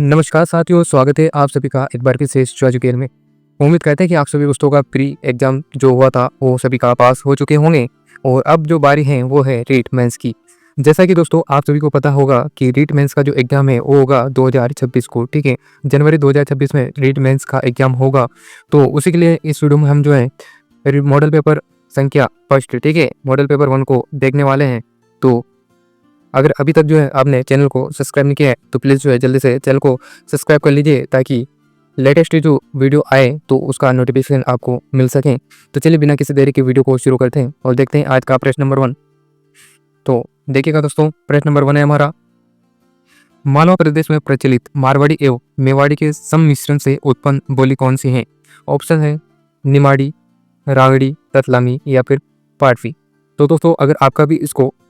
नमस्कार साथियों, स्वागत है आप सभी का एक बार फिर से एजुकेयर में। उम्मीद करते हैं कि आप सभी दोस्तों का प्री एग्जाम जो हुआ था वो सभी का पास हो चुके होंगे और अब जो बारी है वो है रीट मेंस की। जैसा कि दोस्तों आप सभी को पता होगा कि रीट मेंस का जो एग्जाम है वो होगा 2026 को, ठीक है। जनवरी 2026 में रीट मेंस का एग्जाम होगा। तो उसी के लिए इस वीडियो में हम जो है मॉडल पेपर संख्या फर्स्ट, ठीक है, मॉडल पेपर 1 को देखने वाले हैं। तो अगर अभी तक जो है आपने चैनल को सब्सक्राइब नहीं किया है तो प्लीज़ जो है जल्दी से चैनल को सब्सक्राइब कर लीजिए ताकि लेटेस्ट जो वीडियो आए तो उसका नोटिफिकेशन आपको मिल सके। तो चलिए बिना किसी देरी के वीडियो को शुरू करते हैं और देखते हैं आज का प्रश्न नंबर 1। तो देखिएगा दोस्तों, प्रश्न नंबर 1 है हमारा, मालवा प्रदेश में प्रचलित मारवाड़ी एवं मेवाड़ी के सम्मिश्रण से उत्पन्न बोली कौन सी है? ऑप्शन है निमाड़ी, रागड़ी, रतलामी या फिर पाटवी। तो दोस्तों अगर आपका भी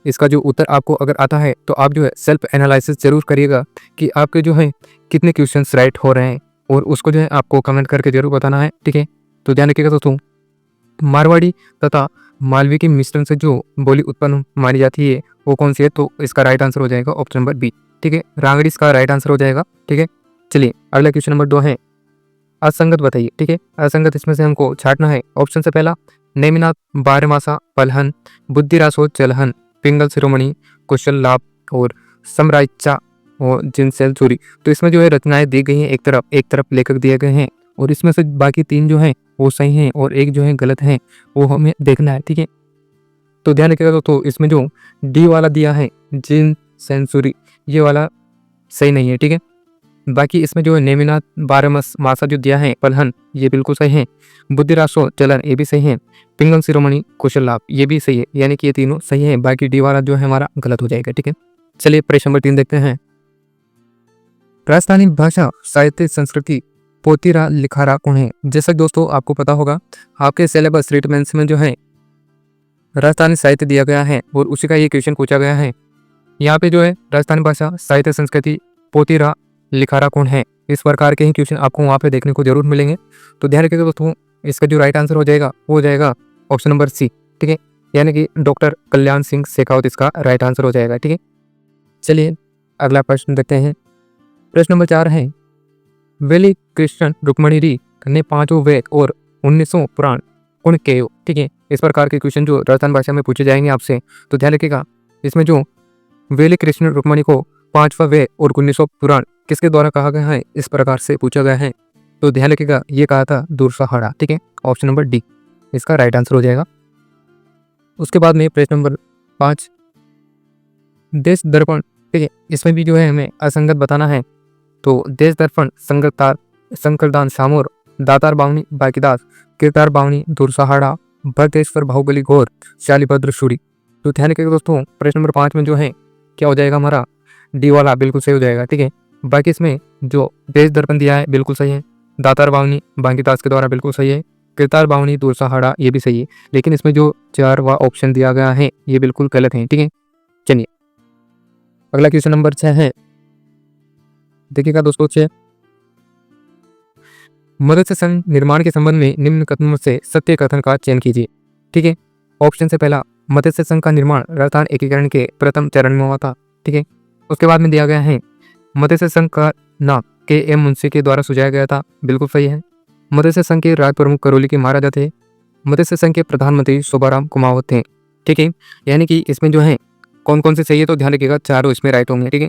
इसका जो उत्तर आपको अगर आता है तो आप जो है सेल्फ एनालिसिस जरूर करिएगा कि आपके जो है कितने क्वेश्चंस राइट हो रहे हैं और उसको जो है आपको कमेंट करके जरूर बताना है, ठीक है। तो ध्यान रखिएगा दोस्तों, मारवाड़ी तथा मालवी के मिश्रण से जो बोली उत्पन्न मानी जाती है वो कौन सी है? तो इसका राइट आंसर हो जाएगा ऑप्शन नंबर बी, ठीक है, रागड़ी इसका राइट आंसर हो जाएगा, ठीक है। चलिए अगला क्वेश्चन नंबर 2 है, असंगत बताइए, ठीक है। असंगत इसमें से हमको छाटना है। ऑप्शन से पहला नेमिनाथ, बारहमासा, पलहन, बुद्धिरासो, चलहन, पिंगल शिरोमणि, कुशल लाभ और समराइचा और जिनसेल चूरी। तो इसमें जो है रचनाएं दी गई हैं, एक तरफ लेखक दिए गए हैं और इसमें से बाकी 3 जो हैं वो सही हैं और एक जो है गलत है, वो हमें देखना है, ठीक है। तो ध्यान रखिएगा दोस्तों, इसमें जो डी वाला दिया है जिन सेंचुरी, ये वाला सही नहीं है, ठीक है। बाकी इसमें जो है नेमिनाथ, बारहमासा जो दिया है, पलहन, ये बिल्कुल सही है। बुद्धिरासो, चलन, ये भी सही है। पिंगल शिरोमणि, कुशल लाभ, ये भी सही है, यानी कि ये तीनों सही है। बाकी डी वाला जो है हमारा गलत हो जाएगा, ठीक है। चलिए प्रश्न नंबर 3 देखते हैं, राजस्थानी भाषा साहित्य संस्कृति पोतीरा लिखारा कौन है? जैसा दोस्तों आपको पता होगा आपके सिलेबस रीट मेंस में जो है राजस्थानी साहित्य दिया गया है और उसी का ये क्वेश्चन पूछा गया है। यहाँ पे जो है राजस्थानी भाषा साहित्य संस्कृति पोतीरा लिखारा कौन है, इस प्रकार के ही क्वेश्चन आपको वहाँ पे देखने को जरूर मिलेंगे। तो ध्यान रखिएगा दोस्तों, इसका जो राइट आंसर हो जाएगा वो हो जाएगा ऑप्शन नंबर सी, ठीक है, यानी कि डॉक्टर कल्याण सिंह शेखावत इसका राइट आंसर हो जाएगा, ठीक है। चलिए अगला प्रश्न देखते हैं, प्रश्न नंबर 4 है, वेली कृष्ण रुक्मणी री ने 5 वेद और 19 पुराण कौन के, ठीक है। इस प्रकार के क्वेश्चन जो राजस्थान भाषा में पूछे जाएंगे आपसे, तो ध्यान रखिएगा इसमें जो वेली कृष्ण रुक्मणी को 5वां वेद और 19 पुराण किसके द्वारा कहा गया है, इस प्रकार से पूछा गया है। तो ध्यान रखिएगा ये कहा था दूरसहारा, ठीक है, ऑप्शन नंबर डी इसका राइट आंसर हो जाएगा। उसके बाद में प्रश्न नंबर 5, देश दर्पण, ठीक है, इसमें भी जो है हमें असंगत बताना है। तो देश दर्पण, संगतार, शंकरदान सामोर, दातार बावनी बाकीदास, कीर्तार बावनी दूरसहारा, भद्रेश्वर बाहुबली घोर, शालीभद्र शूरी। तो ध्यान रखिएगा दोस्तों, प्रश्न नंबर 5 में जो है क्या हो जाएगा हमारा, डी वाला बिल्कुल सही हो जाएगा, ठीक है। बाकी इसमें जो देश दर्पण दिया है बिल्कुल सही है, दातार बावनी बांकीदास के द्वारा बिल्कुल सही है, कीर्तार बावनी दूरसहारा ये भी सही है, लेकिन इसमें जो 4वां ऑप्शन दिया गया है ये बिल्कुल गलत है, ठीक है। चलिए अगला क्वेश्चन नंबर 6 है, देखिएगा दोस्तों 6, मत्स्य संघ निर्माण के संबंध में निम्न कथनों से सत्य कथन का चयन कीजिए, ठीक है। ऑप्शन से पहला मत्स्य संघ का निर्माण राजस्थान एकीकरण के प्रथम चरण में हुआ था, ठीक है। उसके बाद में दिया गया है मत्स्य संघ का नाम के मुंशी के द्वारा सुझाया गया था, बिल्कुल सही है। मत्स्य संघ के राज प्रमुख करौली के महाराजा थे। मत्स्य संघ के प्रधानमंत्री शोभाराम कुमावत थे, ठीक है। यानी कि इसमें जो है कौन कौन से सही है, तो ध्यान रखिएगा चारों इसमें राइट होंगे, ठीक है,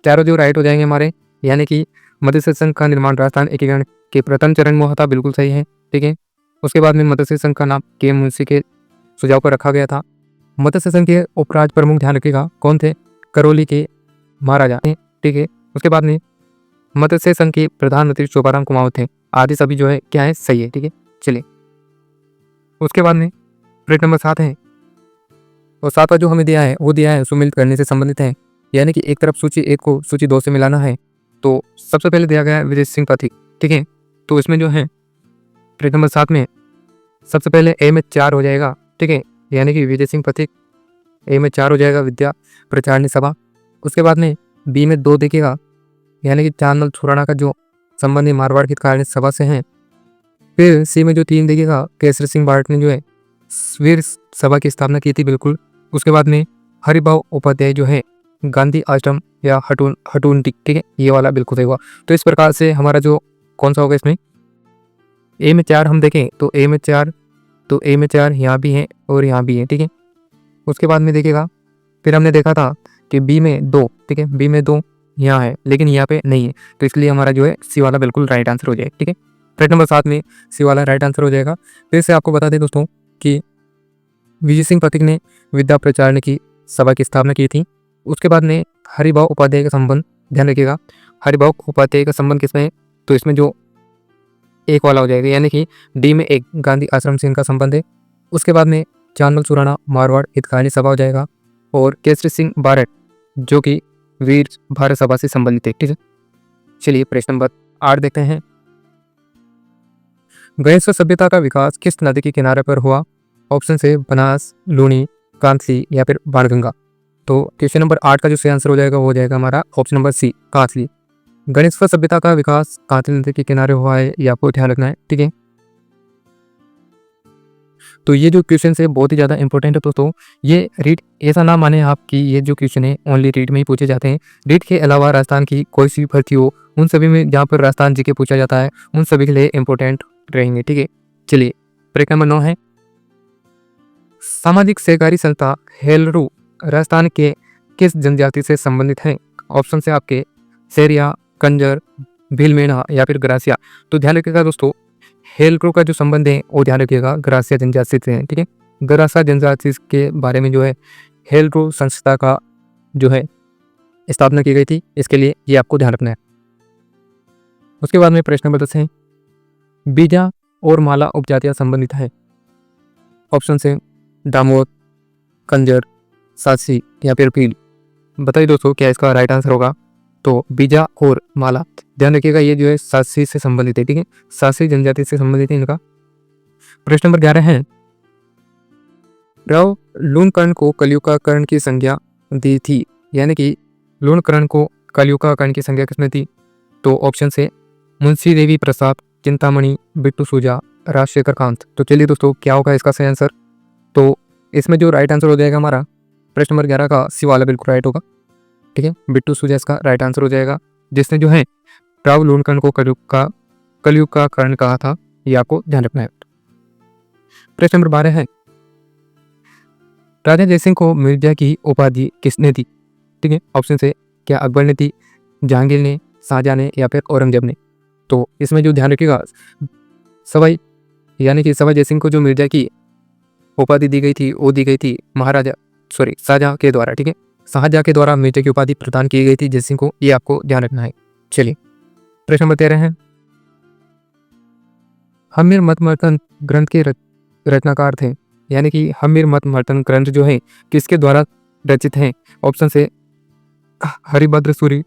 चारों जो राइट हो जाएंगे हमारे। यानी कि मत्स्य संघ का निर्माण राजस्थान एकीकरण के प्रथम चरण में हुआ था, बिल्कुल सही है, ठीक है। उसके बाद में मत्स्य संघ का नाम के मुंशी के सुझाव पर रखा गया था। मत्स्य संघ के उपराज प्रमुख ध्यान रखिएगा कौन थे, करौली के महाराजा, ठीक है। उसके बाद में मत्स्य संघ के प्रधानमंत्री शोभाराम कुमावत थे, आदि सभी जो है क्या है, सही है, ठीक है। चलिए उसके बाद में प्रश्न नंबर 7 है, और 7वां जो हमें दिया है वो दिया है सुमिलित करने से संबंधित है, यानी कि एक तरफ सूची 1 को सूची 2 से मिलाना है। तो सबसे पहले दिया गया है विजय सिंह पथिक, ठीक है। तो इसमें जो है प्रश्न नंबर 7 में सबसे पहले ए में 4 हो जाएगा, ठीक है, यानी कि विजय सिंह पथिक, ए में 4 हो जाएगा विद्या प्रचारणी सभा। उसके बाद में बी में 2 देखिएगा, यानी कि चांदल छुराना का जो संबंध है मारवाड़ की हितकारिणी सभा से है। फिर सी में जो 3 देखिएगा, केसरी सिंह बार्ट ने जो है वीर सभा की स्थापना की थी, बिल्कुल। उसके बाद में हरिभाव उपाध्याय जो है गांधी आश्रम या हटून, ठीक है, ये वाला बिल्कुल सही हुआ। तो इस प्रकार से हमारा जो कौन सा होगा इसमें, ए में 4 हम देखें तो ए में 4, तो ए में 4 यहाँ भी है और यहाँ भी है, ठीक है। उसके बाद में देखिएगा, फिर हमने देखा था कि बी में 2, ठीक है, बी में 2 यहाँ है लेकिन यहाँ पे नहीं है, तो इसलिए हमारा जो है सी वाला बिल्कुल राइट आंसर हो जाएगा, ठीक है। प्रश्न नंबर 7 में सी वाला राइट आंसर हो जाएगा। फिर से आपको बता दें दोस्तों कि विजय सिंह पथिक ने विद्या प्रचार की सभा की स्थापना की थी। उसके बाद में हरिभाव उपाध्याय का संबंध, ध्यान रखिएगा, हरिभाव उपाध्याय का संबंध किसमें है, तो इसमें जो एक वाला हो जाएगा, यानी कि डी में 1 गांधी आश्रम से इनका संबंध है। उसके बाद में चांदमल सुराणा मारवाड़ हितकानी सभा हो जाएगा, और केसरी सिंह बारट जो कि वीर भारत सभा से संबंधित है, ठीक है। चलिए प्रश्न नंबर 8 देखते हैं। गणेश सभ्यता का विकास किस नदी के किनारे पर हुआ? ऑप्शन से बनास, लूनी, कांतली या फिर बाणगंगा। तो क्वेश्चन नंबर 8 का जो सही आंसर हो जाएगा वो हो जाएगा हमारा option number C, Kantli. Ganesh सभ्यता का विकास कांतली नदी के किनारे हुआ है, ये आपको ध्यान रखना है, ठीक है। तो ये जो क्वेश्चन है बहुत ही ज़्यादा इंपॉर्टेंट है दोस्तों। ये रीट ऐसा ना माने आप कि ये जो क्वेश्चन है ओनली रीट में ही पूछे जाते हैं। रीट के अलावा राजस्थान की कोई सी भर्ती हो उन सभी में जहाँ पर राजस्थान जी के पूछा जाता है उन सभी के लिए इंपॉर्टेंट रहेंगे, ठीक है। चलिए प्रश्न नंबर 9 है, सामाजिक सहकारी संस्था हेलरू राजस्थान के किस जनजाति से संबंधित है? ऑप्शन से आपके सेरिया, कंजर, भीलमेणा या फिर ग्रासिया। तो ध्यान रखिएगा दोस्तों, हेलरू का जो संबंध है वो ध्यान रखिएगा ग्रासिया जनजाति से है, ठीक है। ग्रासिया जनजाति के बारे में जो है हेलरू संस्था का जो है स्थापना की गई थी, इसके लिए ये आपको ध्यान रखना है। उसके बाद में प्रश्न नंबर 10 है, बीजा और माला उपजातियां संबंधित है? ऑप्शन से दामोद, कंजर, सासी या फिर भील। बताइए दोस्तों क्या इसका राइट आंसर होगा? तो बीजा और माला, ध्यान रखिएगा ये जो है सासी से संबंधित है, ठीक है, सासी जनजाति से संबंधित है इनका। प्रश्न नंबर 11 है, राव लूणकर्ण को कलयुग का कर्ण की संज्ञा दी थी, यानी कि लूणकर्ण को कलयुग का कर्ण की संज्ञा किसने दी? तो ऑप्शन से मुंशी देवी प्रसाद, चिंतामणि, बिट्टू सूजा, राजशेखर कांत। तो चलिए दोस्तों क्या होगा इसका सही आंसर? तो इसमें जो राइट आंसर हो जाएगा हमारा प्रश्न नंबर 11 का सी वाला बिल्कुल राइट होगा, ठीक है। बिट्टू सूजा इसका राइट आंसर हो जाएगा, जिसने जो है राव लूणकर्ण को कलयुग का कर्ण कहा था, ये आपको ध्यान रखना है। प्रश्न नंबर 12 है, राजा जयसिंह को मिर्जा की उपाधि किसने दी? ठीक है, ऑप्शन से क्या अकबर ने दी, जहांगीर ने, शाहजहां ने या फिर औरंगजेब ने। तो इसमें जो ध्यान रखिएगा सवाई यानी कि सवाई जयसिंह को जो मिर्जा की उपाधि दी गई थी वो दी गई थी शाहजहां के द्वारा, ठीक है। शाहजहां के द्वारा मिर्जा की उपाधि प्रदान की गई थी जयसिंह को, ये आपको ध्यान रखना है। चलिए प्रश्न नंबर 13 है, हम्मीर मतमर्तन ग्रंथ के रचनाकार थे, यानी कि हम्मीर मतमर्तन ग्रंथ जो है किसके द्वारा रचित हैं? ऑप्शन से हरिभद्र सूरी,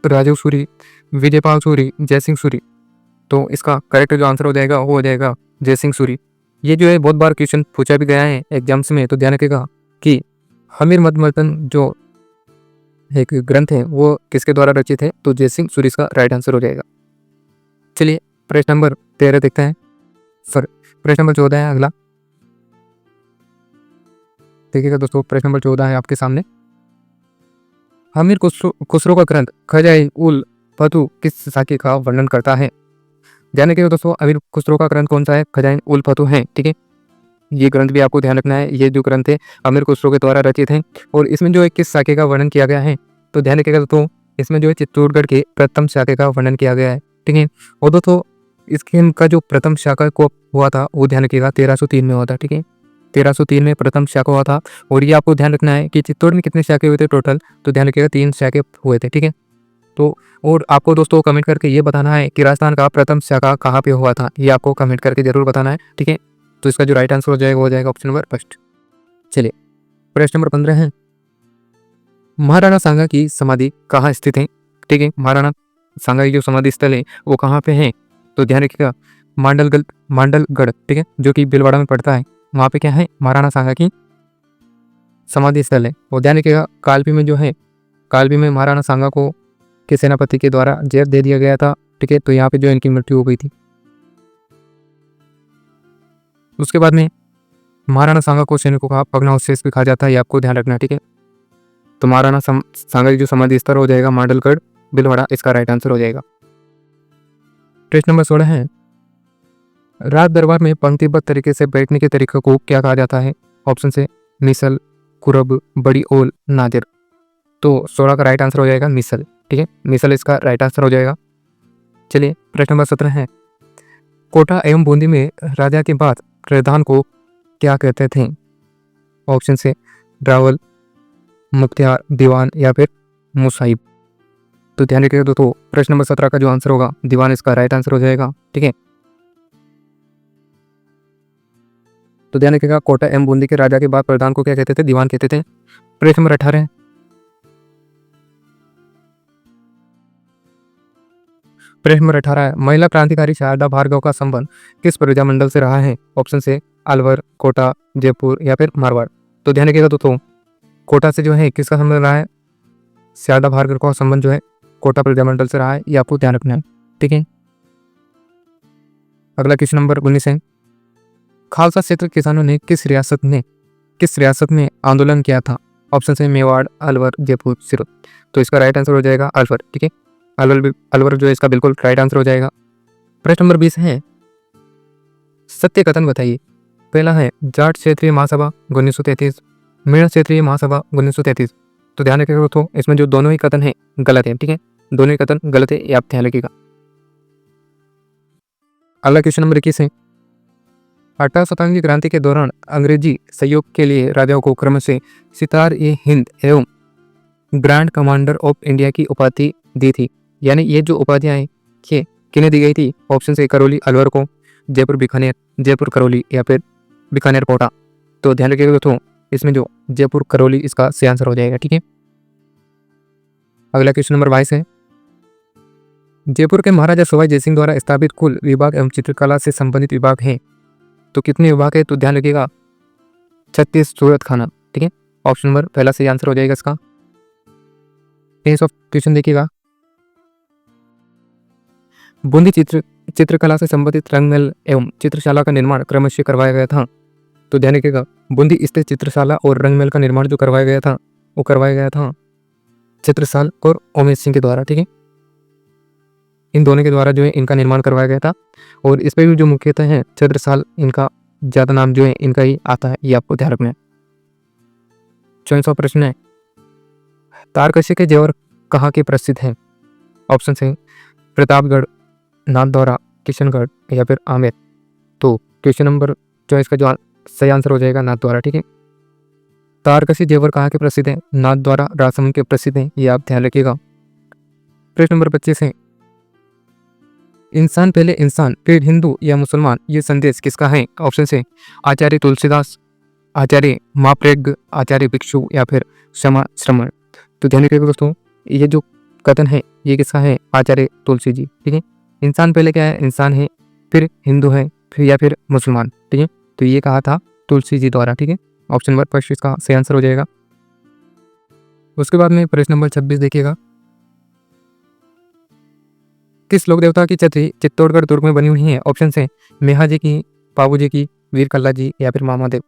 राजू सूरी, विजयपाल सूरी, जयसिंह सूरी। तो इसका करेक्ट जो आंसर हो जाएगा वो हो जाएगा जयसिंह सूरी। ये जो है बहुत बार क्वेश्चन पूछा भी गया है एग्जाम्स में, तो ध्यान रखिएगा कि हम्मीर मतमर्तन जो एक ग्रंथ है वो किसके द्वारा रचित है? तो जयसिंह सूरी इसका राइट आंसर हो जाएगा। चलिए प्रश्न नंबर 13 देखते हैं, प्रश्न नंबर 14 है अगला। देखिएगा दोस्तों प्रश्न नंबर 14 है आपके सामने, हमीर खुसरो का ग्रंथ खजाइन उल फतू किस साके का वर्णन करता है? ध्यान रखिएगा दोस्तों, अमीर खुसरो का ग्रंथ कौन सा है? खजाइन उल फतू है, ठीक है। ये ग्रंथ भी आपको ध्यान रखना है, ये जो ग्रंथ है अमीर खुसरो के द्वारा रचित है, और इसमें जो है किस शाखे का वर्णन किया गया है? तो ध्यान रखिएगा दोस्तों, इसमें जो है चित्तौड़गढ़ के प्रथम शाखे का वर्णन किया गया है, ठीक है। और दोस्तों इसका जो प्रथम शाखा को हुआ था वो ध्यान रखिएगा 1303 में हुआ था, ठीक है। 1303 में प्रथम शाखा हुआ था, और ये आपको ध्यान रखना है कि चित्तौड़ में कितने शाखे हुए थे टोटल? तो ध्यान रखिएगा 3 शाखे हुए थे, ठीक है। तो और आपको दोस्तों कमेंट करके ये बताना है कि राजस्थान का प्रथम शाखा कहाँ पे हुआ था, ये आपको कमेंट करके जरूर बताना है, ठीक है। तो इसका जो राइट आंसर हो जाएगा वो हो जाएगा ऑप्शन नंबर फर्स्ट। चलिए प्रश्न नंबर 15 है, महाराणा सांगा की समाधि कहाँ स्थित है? ठीक है, महाराणा सांगा की जो समाधि स्थल है वो कहाँ पे है? तो ध्यान रखिएगा मांडलगढ़, ठीक है, जो कि भीलवाड़ा में पड़ता है, वहाँ पे क्या है? महाराणा सांगा की समाधि स्थल है। और ध्यान रखिएगा कालपी में जो है, कालपी में महाराणा सांगा को के सेनापति के द्वारा जेल दे दिया गया था, ठीक है। तो यहाँ पे जो इनकी मृत्यु हो गई थी। उसके बाद में महाराणा सांगा को सैनिकों का भग्नावशेष भी कहा जाता है, ये आपको ध्यान रखना है, ठीक है। तो महाराणा सांगा जो समाधि स्थल हो जाएगा मांडलगढ़ भीलवाड़ा, इसका राइट आंसर हो जाएगा। प्रश्न नंबर 16 है, राज दरबार में पंक्तिबद्ध तरीके से बैठने के तरीके को क्या कहा जाता है? ऑप्शन से मिसल, कुरब, बड़ी ओल, नादिर। तो 16 का राइट आंसर हो जाएगा मिसल। ठीक है, मिसल इसका राइट आंसर हो जाएगा। चलिए प्रश्न नंबर 17 है, कोटा एवं बूंदी में राजा के बाद प्रधान को क्या कहते थे? ऑप्शन से रावल, मुख्तियार, दीवान या फिर मुसाहिब। तो ध्यान रखिएगा तो प्रश्न नंबर 17 का जो आंसर होगा दीवान इसका राइट आंसर हो जाएगा। ठीक है, तो ध्यान रखिएगा कोटा एवं बूंदी के राजा के बाद प्रधान को क्या कहते थे? दीवान कहते थे। प्रश्न नंबर 18 है, प्रश्न नंबर 18 है, महिला क्रांतिकारी शारदा भार्गव का संबंध किस प्रजामंडल से रहा है? ऑप्शन से अलवर, कोटा, जयपुर या फिर मारवाड़। तो ध्यान रखिएगा दोस्तों, कोटा से जो है किसका संबंध रहा है? शारदा भार्गव का संबंध जो है कोटा प्रजामंडल से रहा है, ये आपको ध्यान रखना है। ठीक है, अगला क्वेश्चन नंबर 19 है, खालसा क्षेत्र किसानों ने किस रियासत में आंदोलन किया था? ऑप्शन से मेवाड़, अलवर, जयपुर, सिरोही। तो इसका राइट आंसर हो जाएगा अलवर। ठीक है, अलवर जो है इसका बिल्कुल राइट आंसर हो जाएगा। प्रश्न नंबर 20 है, सत्य कथन बताइए। पहला है जाट क्षेत्रीय महासभा 1933, मेरठ क्षेत्रीय महासभा 1933। तो ध्यान रखिएगा दोस्तों, इसमें जो दोनों ही कथन है गलत है। ठीक है, दोनों ही कथन गलत है, ये आप ध्यान रखिएगा। अगला क्वेश्चन नंबर 21 है, 18 शताब्दी क्रांति के दौरान अंग्रेजी सहयोग के लिए राजाओं को क्रमशः सितार-ए-हिंद एवं ग्रैंड कमांडर ऑफ इंडिया की उपाधि दी थी। यानी ये जो उपाधियां ये किन्हें दी गई थी? ऑप्शन से करौली अलवर को, जयपुर बीकानेर, जयपुर करौली या फिर बीकानेर कोटा। तो ध्यान रखिएगा दोस्तों, इसमें जो जयपुर करौली इसका सही आंसर हो जाएगा। ठीक है, अगला क्वेश्चन नंबर 22 है, जयपुर के महाराजा सवाई जयसिंह द्वारा स्थापित कुल विभाग एवं चित्रकला से संबंधित विभाग हैं तो कितने विभाग है? तो ध्यान रखिएगा 36 सूरत खाना। ठीक है, ऑप्शन नंबर पहला सही आंसर हो जाएगा इसका। नेक्स्ट क्वेश्चन देखिएगा, बूंदी चित्रकला से संबंधित रंगमहल एवं चित्रशाला का निर्माण क्रमशः करवाया गया था। तो ध्यान रखिएगा, बूंदी स्थित चित्रशाला और रंगमहल का निर्माण जो करवाया गया था वो करवाया गया था चित्रसाल और उमेश सिंह के द्वारा। ठीक है, इन दोनों के द्वारा जो है इनका निर्माण करवाया गया था और इस पर भी जो मुख्यतः है चित्रसाल, इनका ज्यादा नाम जो है इनका ही आता है, ये आपको ध्यान रखना है। 24वां प्रश्न है, तारकशी के जेवर कहाँ के प्रसिद्ध हैं? ऑप्शन है प्रतापगढ़, नाथद्वारा, किशनगढ़ या फिर आमेर। तो क्वेश्चन नंबर 24 का जो सही आंसर हो जाएगा नाथद्वारा। ठीक है, तारकशी जेवर कहाँ के प्रसिद्ध हैं? नाथद्वारा, राजसमंद के प्रसिद्ध हैं, ये आप ध्यान रखिएगा। प्रश्न नंबर 25 है, इंसान पहले इंसान फिर हिंदू या मुसलमान, ये संदेश किसका है? ऑप्शन से आचार्य तुलसीदास, आचार्य माप्रेग, आचार्य भिक्षु या फिर क्षमा श्रमण। तो ध्यान रखिएगा दोस्तों, ये जो कथन है ये किसका है? आचार्य तुलसी जी। ठीक है, इंसान पहले क्या है? इंसान है, फिर हिंदू है, फिर या फिर मुसलमान। ठीक है, तो ये कहा था तुलसी जी द्वारा। ठीक है, ऑप्शन नंबर फर्स्ट इसका सही आंसर हो जाएगा। उसके बाद में प्रश्न नंबर 26 देखिएगा, किस लोक देवता की छतरी चित्तौड़गढ़ दुर्ग में बनी हुई है? ऑप्शन से मेहा जी की, पाबू जी की, वीर कल्ला जी या फिर मामादेव।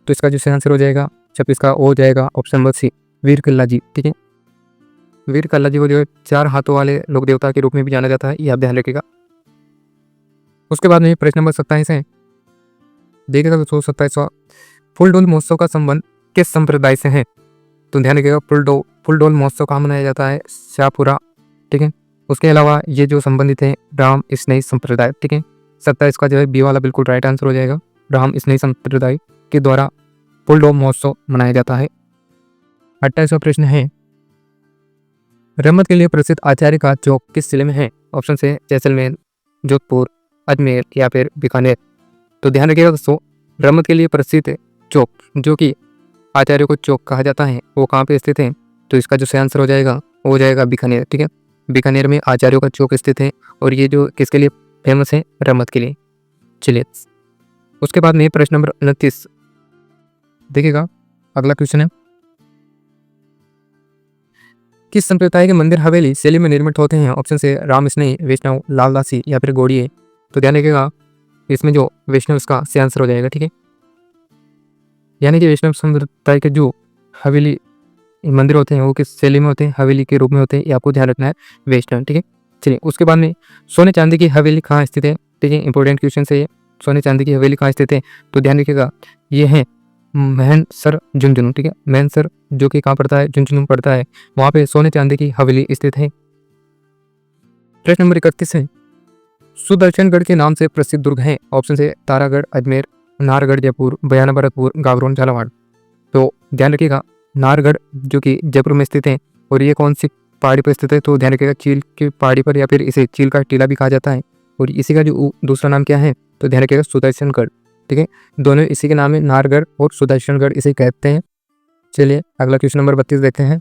तो इसका जो सही आंसर हो जाएगा 26 का हो जाएगा ऑप्शन नंबर सी, वीर कल्ला जी। ठीक है, वीर कल्ला जी को जो है 4 हाथों वाले लोक देवता के रूप में भी जाना जाता है, ये आप ध्यान रखिएगा। उसके बाद में प्रश्न नंबर 27 है, देखिएगा दोस्तों 27वां, फूलडोल महोत्सव का संबंध किस संप्रदाय से है? तो ध्यान रखिएगा, फूलडोल महोत्सव कहाँ मनाया जाता है? शाहपुरा। ठीक है, उसके अलावा ये जो संबंधित है राम स्नेही संप्रदाय। ठीक है, 27 का जो है बी वाला बिल्कुल राइट आंसर हो जाएगा, राम स्नेही संप्रदाय के द्वारा फूलडोल महोत्सव मनाया जाता है। 28वां प्रश्न है, रमत के लिए प्रसिद्ध आचार्य का चौक किस जिले में है? ऑप्शन से जैसलमेर, जोधपुर, अजमेर या फिर बीकानेर। तो ध्यान रखिएगा दोस्तों, रमत के लिए प्रसिद्ध चौक जो कि आचार्य को चौक कहा जाता है वो कहाँ पे स्थित है? तो इसका जो सही आंसर हो जाएगा वो हो जाएगा बीकानेर। ठीक है, बीकानेर में आचार्यों का चौक स्थित है और ये जो किसके लिए फेमस है? रमत के लिए। चलिए उसके बाद में प्रश्न नंबर 29 देखिएगा, अगला क्वेश्चन है, किस संप्रदाय के मंदिर हवेली शैली में निर्मित होते हैं? ऑप्शन से राम स्नेही, वैष्णव, लालदासी या फिर गौड़ीय। तो ध्यान रखिएगा, इसमें जो वैष्णव इसका सही आंसर हो जाएगा। ठीक है, यानी कि वैष्णव संप्रदाय के जो हवेली मंदिर होते हैं वो किस शैली में होते हैं, हवेली के रूप में होते हैं, ये आपको ध्यान रखना है, वेस्टर्न, ठीक है। चलिए उसके बाद में सोने चांदी की हवेली कहाँ स्थित है, ठीक है, इंपॉर्टेंट क्वेश्चन है ये। सोने चांदी की हवेली कहाँ स्थित है, तो ध्यान रखिएगा ये है मैनसर झुंझुनू, ठीक है, मैनसर जो कि कहाँ पड़ता है, झुंझुनू पड़ता है, वहाँ पे सोने चांदी की हवेली स्थित है। प्रश्न नंबर 31 है, सुदर्शनगढ़ के नाम से प्रसिद्ध दुर्ग हैं, ऑप्शन है तारागढ़, अजमेर, नाहरगढ़ जयपुर, बयाना भरतपुर, गागरोन झालावाड़। तो ध्यान रखिएगा नाहरगढ़ जो कि जयपुर में स्थित है, और ये कौन सी पहाड़ी पर स्थित है, तो ध्यान रखिएगा चील की पहाड़ी पर, या फिर इसे चील का टीला भी कहा जाता है। और इसी का जो दूसरा नाम क्या है, तो ध्यान रखिएगा सुदर्शनगढ़, ठीक है, दोनों इसी के नाम है, नाहरगढ़ और सुदर्शनगढ़ इसे कहते हैं। चलिए अगला क्वेश्चन नंबर 32 देखते हैं।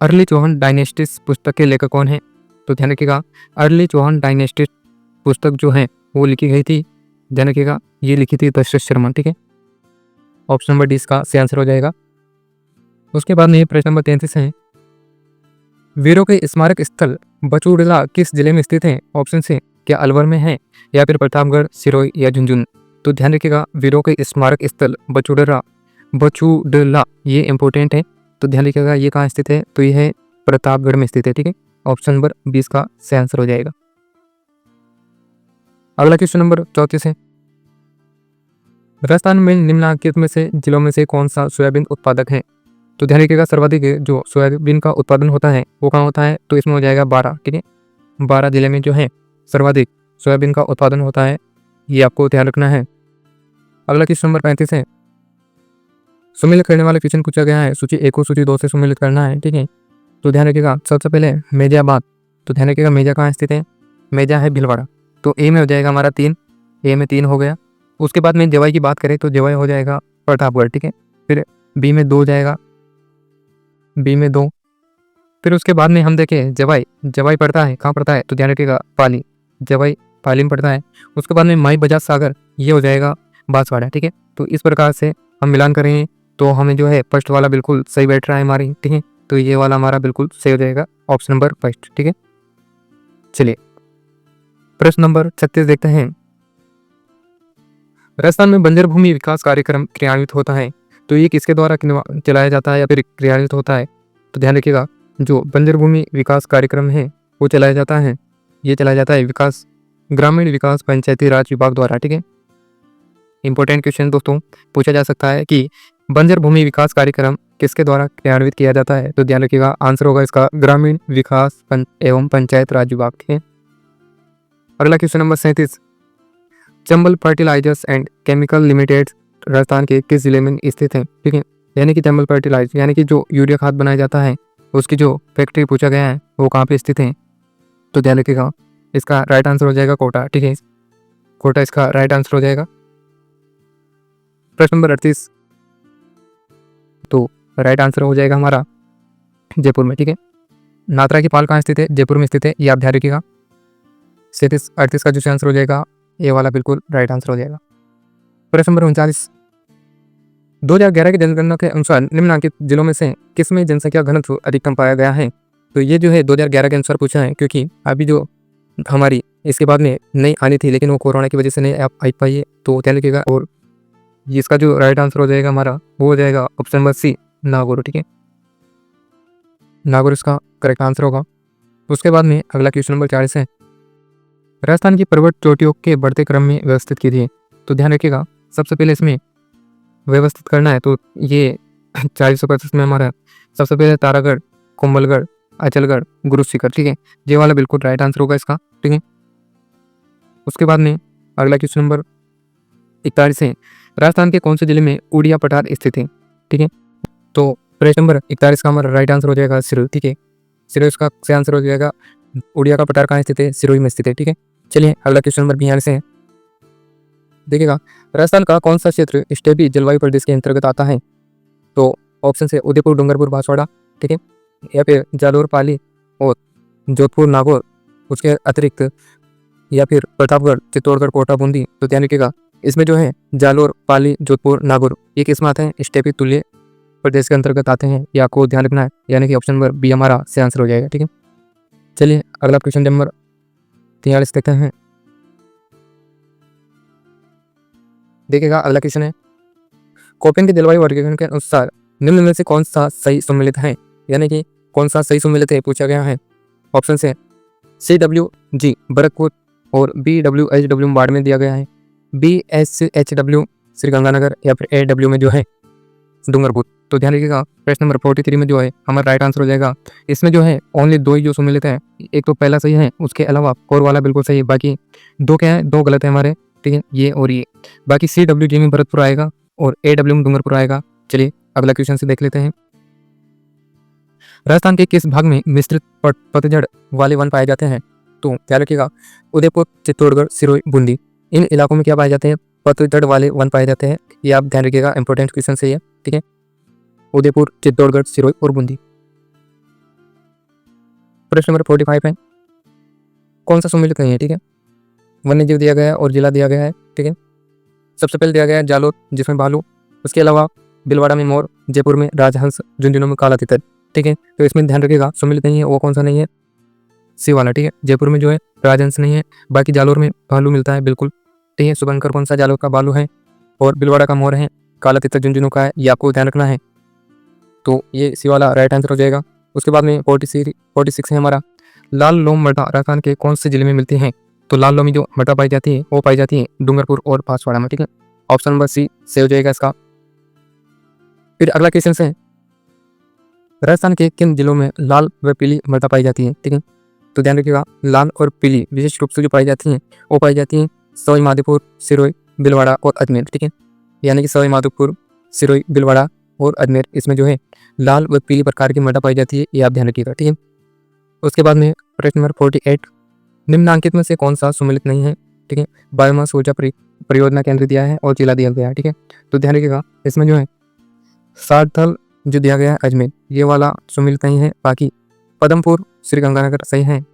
अर्ली चौहान डायनेस्टिस पुस्तक के लेखक कौन है, तो ध्यान रखिएगा अर्ली चौहान डायनेस्टिस पुस्तक जो है वो लिखी गई थी, ध्यान रखिएगा ये लिखी थी दशरथ शर्मा, ठीक है, ऑप्शन नंबर डी इसका सही आंसर हो जाएगा। उसके बाद में प्रश्न नंबर 33 है, वीरों के स्मारक स्थल बचूड़ला किस जिले में स्थित है, ऑप्शन से क्या अलवर में है, या फिर प्रतापगढ़, सिरोही या झुंझुनू। तो ध्यान रखिएगा वीरों के स्मारक स्थल बचूड़ला ये इंपॉर्टेंट है, तो ध्यान रखिएगा ये कहाँ स्थित है, तो ये है प्रतापगढ़ में स्थित है, ठीक है, ऑप्शन नंबर 20 का सही आंसर हो जाएगा। अगला क्वेश्चन नंबर 34 है, राजस्थान में निम्नलिखित में से जिलों में से कौन सा सोयाबीन उत्पादक है, तो ध्यान रखिएगा सर्वाधिक जो सोयाबीन का उत्पादन होता है वो कहाँ होता है, तो इसमें हो जाएगा 12, ठीक है, 12 जिले में जो है सर्वाधिक सोयाबीन का उत्पादन होता है, ये आपको ध्यान रखना है। अगला क्वेश्चन नंबर 35 है, सुमेलित करने वाले क्वेश्चन पूछा गया है, सूची 1 को सूची 2 से सुमेलित करना है, ठीक है, तो ध्यान रखिएगा सबसे पहले मेजाबाद, तो ध्यान रखिएगा मेजा कहाँ स्थित है, मेजा है भीलवाड़ा, तो ए में हो जाएगा हमारा 3, ए में 3 हो गया। उसके बाद में जवाई की बात करें तो जवाई हो जाएगा प्रतापगढ़, ठीक है, फिर बी में 2 हो जाएगा, बी में 2, फिर उसके बाद में हम देखें जवाई, जवाई पड़ता है कहाँ पड़ता है, तो ध्यान रखिएगा पाली, जवाई पाली में पड़ता है। उसके बाद में माई बजाज सागर ये हो जाएगा बांसवाड़ा, ठीक है, तो इस प्रकार से हम मिलान करेंगे तो हमें जो है फर्स्ट वाला बिल्कुल सही बैठ रहा है हमारी, ठीक है, तो ये वाला हमारा बिल्कुल सही हो जाएगा, ऑप्शन नंबर फर्स्ट, ठीक है। चलिए प्रश्न नंबर 36 देखते हैं, राजस्थान में बंजर भूमि विकास कार्यक्रम क्रियान्वित होता है, तो ये किसके द्वारा चलाया जाता है या फिर क्रियान्वित होता है, तो ध्यान रखिएगा जो बंजर भूमि विकास कार्यक्रम है वो चलाया जाता है, ये चलाया जाता है विकास ग्रामीण विकास पंचायती राज विभाग द्वारा, ठीक है। इंपॉर्टेंट क्वेश्चन दोस्तों पूछा जा सकता है कि बंजर भूमि विकास कार्यक्रम किसके द्वारा क्रियान्वित किया जाता है, तो ध्यान रखिएगा आंसर होगा इसका ग्रामीण विकास एवं पंचायत राज विभाग, ठीक है। अगला question number 37, Chambal fertilisers and chemical limited Rajasthan के किस जिले में स्थित है, ठीक है, यानी कि चंबल फर्टिलाइजर यानी कि जो यूरिया खाद बनाया जाता है उसकी जो फैक्ट्री पूछा गया है वो कहाँ पे स्थित है, तो ध्यान रखिएगा इसका राइट आंसर हो जाएगा कोटा, ठीक है, कोटा इसका राइट आंसर हो जाएगा। प्रश्न नंबर 38, तो राइट आंसर हो जाएगा हमारा जयपुर में, ठीक है, नात्रा की पाल कहाँ स्थित है, जयपुर में स्थित है, ये आप ध्यान रखिएगा। 38 का जो आंसर हो जाएगा ये वाला बिल्कुल राइट आंसर हो जाएगा। प्रश्न नंबर 39, 2011 की जनगणना के अनुसार निम्नलिखित जिलों में से किसमें जनसंख्या घनत्व अधिकतम पाया गया है, तो ये जो है 2011 के अनुसार पूछा है, क्योंकि अभी जो हमारी इसके बाद में नहीं आनी थी लेकिन वो कोरोना की वजह से नहीं आ पाई है, तो ध्यान रखिएगा। और इसका जो राइट आंसर हो जाएगा हमारा वो हो जाएगा ऑप्शन नंबर सी नागौर, ठीक है, नागौर इसका करेक्ट आंसर होगा। उसके बाद में अगला क्वेश्चन नंबर 40 है, राजस्थान की पर्वत चोटियों के बढ़ते क्रम में व्यवस्थित कीजिए, तो ध्यान रखिएगा सबसे पहले इसमें व्यवस्थित करना है, तो ये 40% में हमारा सबसे पहले तारागढ़, कुंभलगढ़, अचलगढ़, गुरु शिखर, ठीक है, ये वाला बिल्कुल राइट आंसर होगा इसका, ठीक है। उसके बाद में अगला क्वेश्चन नंबर 41 है, राजस्थान के कौन से जिले में उड़िया पठार स्थित है, ठीक है, तो प्रश्न नंबर 41 का हमारा राइट आंसर हो जाएगा सिरोही, ठीक है, सिरोही इसका सही आंसर हो जाएगा। उड़िया का पठार कहाँ स्थित है, सिरोही में स्थित है, ठीक है। चलिए अगला क्वेश्चन नंबर 42 है, देखिएगा राजस्थान का कौन सा क्षेत्र स्टेपी जलवायु प्रदेश के अंतर्गत आता है, तो ऑप्शन से उदयपुर, डूंगरपुर, बांसवाड़ा, ठीक है, या फिर जालोर, पाली और जोधपुर, नागौर, उसके अतिरिक्त या फिर प्रतापगढ़, चित्तौड़गढ़, कोटा, बूंदी। तो ध्यान रखिएगा इसमें जो है जालोर, पाली, जोधपुर, नागौर ये किस में आते हैं, स्टेपी तुल्य प्रदेश के अंतर्गत आते हैं, या आपको ध्यान रखना है, यानी कि ऑप्शन नंबर बी हमारा सही आंसर हो जाएगा, ठीक है। चलिए अगला क्वेश्चन नंबर 43 देखते हैं, देखिएगा अगला क्वेश्चन है, कोपेन के जलवायु वर्गीकरण के अनुसार निम्न में से कौन सा सही सम्मिलित है, यानी कि कौन सा सही सम्मिलित है पूछा गया है। ऑप्शन है CWG भरतपुर और BWHW बाड़मेर दिया गया है, BSHW श्रीगंगानगर या फिर AW में जो है डूंगरपुर। तो ध्यान रखिएगा प्रश्न नंबर 43 में जो है हमारा राइट आंसर हो जाएगा। इसमें जो है ओनली दो ही जो सम्मिलित है, एक तो पहला सही है, उसके अलावा और वाला बिल्कुल सही है, बाकी दो क्या है, दो गलत है हमारे, ठीक है, ये और ये। बाकी CWG में भरतपुर आएगा और AW में डूंगरपुर आएगा। चलिए अगला क्वेश्चन से देख लेते हैं। राजस्थान के किस भाग में मिश्रित पतझड़ वाले वन पाए जाते हैं। तो ध्यान रखिएगा उदयपुर, चित्तौड़गढ़, सिरोही, बूंदी, इन इलाकों में क्या पाए जाते हैं, पतझड़ वाले वन पाए जाते हैं। ये आप ध्यान रखिएगा, इंपॉर्टेंट क्वेश्चन है ये, ठीक है। उदयपुर, चित्तौड़गढ़, सिरोही और बूंदी। प्रश्न नंबर 45 है, कौन सा सम्मिलित नहीं है, ठीक है। वन्य जीव दिया गया है और जिला दिया गया है, ठीक है। सबसे पहले दिया गया है जालोर जिसमें भालू, उसके अलावा भीलवाड़ा में मोर, जयपुर में राजहंस, झुंझुनू में काला तितर, ठीक है। तो इसमें ध्यान रखिएगा सम्मिलित नहीं है वो कौन सा नहीं है, सी वाला, ठीक है। जयपुर में जो है राजहंस नहीं है, बाकी जालोर में भालू मिलता है बिल्कुल, ठीक है। शुभंकर कौन सा जालोर का भालू है और भीलवाड़ा का मोर है, काला तितर झुंझुनू का है, ये आपको ध्यान रखना है। तो ये सी वाला राइट आंसर हो जाएगा। उसके बाद में 46 है हमारा, लाल लोम मृदा राजस्थान के कौन से जिले में मिलती है। तो लाल लोमी जो मृदा पाई जाती है वो पाई जाती है डूंगरपुर और बांसवाड़ा में, ठीक है। ऑप्शन नंबर सी से हो जाएगा इसका। फिर अगला क्वेश्चन है, राजस्थान के किन जिलों में लाल व पीली मृदा पाई जाती है, ठीक है। तो ध्यान रखिएगा लाल और पीली विशेष रूप से जो पाई जाती हैं वो पाई जाती हैं सवाई माधोपुर, सिरोही, भीलवाड़ा और अजमेर, ठीक है। यानी कि सवाई माधोपुर, सिरोही, भीलवाड़ा और अजमेर, इसमें जो है लाल व पीली प्रकार की मृदा पाई जाती है, ये आप ध्यान रखिएगा, ठीक है। उसके बाद में प्रश्न नंबर 48, निम्नांकित में से कौन सा सम्मिलित नहीं है, ठीक है। बायोमास ऊर्जा परियोजना केंद्र दिया है और जिला दिया गया है, ठीक है। तो ध्यान रखिएगा इसमें जो है सारथल जो दिया गया है अजमेर, ये वाला सम्मिलित नहीं है। बाकी पदमपुर, श्रीगंगानगर सही है,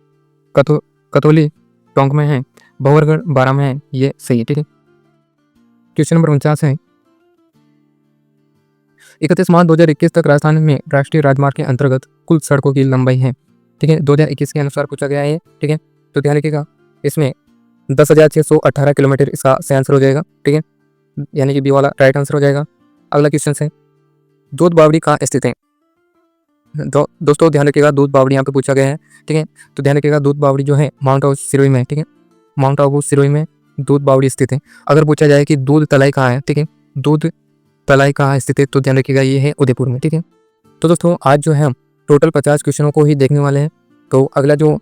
कतौली टोंक में है, भंवरगढ़ बारां में है, ये सही है, ठीक है। क्वेश्चन नंबर 49 है, 31 मार्च 2021 तक राजस्थान में राष्ट्रीय राजमार्ग के अंतर्गत कुल सड़कों की लंबाई है, ठीक है। 2021 के अनुसार पूछा गया है, ठीक है। तो ध्यान रखिएगा इसमें 10,618 किलोमीटर इसका सही आंसर हो जाएगा, ठीक है, यानी कि बी वाला राइट आंसर हो जाएगा। अगला क्वेश्चन है, दूध बावड़ी कहाँ स्थित है। दोस्तों ध्यान रखिएगा दूध बावड़ी यहाँ पे पूछा गया है, ठीक है। तो ध्यान रखिएगा दूध बावड़ी जो है माउंट आबू सिरोही में, ठीक है। माउंट आबू सिरोही में दूध बावड़ी स्थित है। अगर पूछा जाए कि दूध तलाई कहाँ है, ठीक है, दूध तलाई कहाँ स्थित है, तो ध्यान रखिएगा ये है उदयपुर में, ठीक है। तो दोस्तों आज जो है हम टोटल 50 क्वेश्चनों को ही देखने वाले हैं। तो अगला जो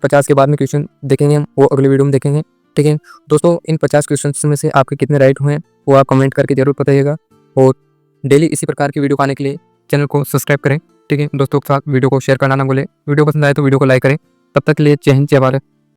50 के बाद में क्वेश्चन देखेंगे हम वो अगले वीडियो में देखेंगे, ठीक है। दोस्तों इन 50 क्वेश्चन में से आपके कितने राइट हुए हैं वो आप कमेंट करके जरूर बताइएगा और डेली इसी प्रकार की वीडियो पाने के लिए चैनल को सब्सक्राइब करें, ठीक है। दोस्तों के साथ वीडियो को शेयर करना ना भूलें। वीडियो पसंद आए तो वीडियो को लाइक करें। तब तक के लिए जय हिंद, जय भारत।